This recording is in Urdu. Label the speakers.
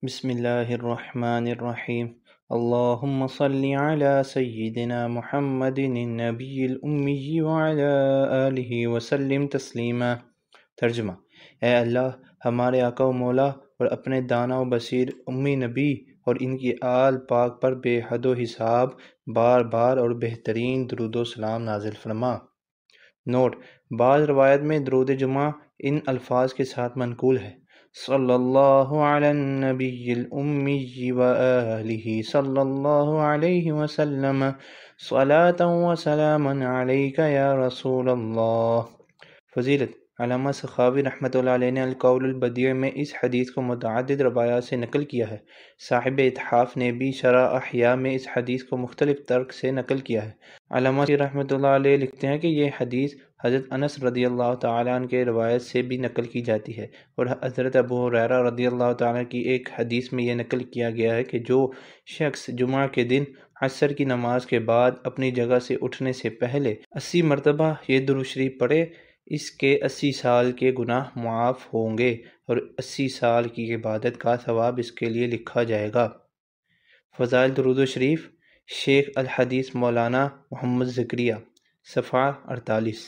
Speaker 1: بسم اللہ الرحمن الرحیم اللہم صلی علی سیدنا محمد النبی الامی وعلی آلہ وسلم تسلیما۔ ترجمہ: اے اللہ، ہمارے آقا و مولا اور اپنے دانا و بصیر امی نبی اور ان کی آل پاک پر بے حد و حساب بار بار اور بہترین درود و سلام نازل فرما۔ نوٹ: بعض روایت میں درود جمعہ ان الفاظ کے ساتھ منقول ہے: صلی اللہ علی النبی الامی وآلہ صلی اللہ علیہ وسلم صلاۃ و سلام علیک یا رسول اللہ۔ فضیلت: علامہ سخاوی رحمۃ اللہ علیہ نے القول البدیع میں اس حدیث کو متعدد روایات سے نقل کیا ہے۔ صاحب اتحاف نے بھی شرح احیاء میں اس حدیث کو مختلف طرق سے نقل کیا ہے۔ علامہ رحمۃ اللہ علیہ لکھتے ہیں کہ یہ حدیث حضرت انس رضی اللہ تعالیٰ عنہ کے روایت سے بھی نقل کی جاتی ہے، اور حضرت ابو ہریرہ رضی اللہ تعالیٰ کی ایک حدیث میں یہ نقل کیا گیا ہے کہ جو شخص جمعہ کے دن عصر کی نماز کے بعد اپنی جگہ سے اٹھنے سے پہلے 80 مرتبہ یہ درود شریف پڑھے، اس کے 80 سال کے گناہ معاف ہوں گے اور 80 سال کی عبادت کا ثواب اس کے لیے لکھا جائے گا۔ فضائل درود شریف، شیخ الحدیث مولانا محمد زکریا، صفحہ 48۔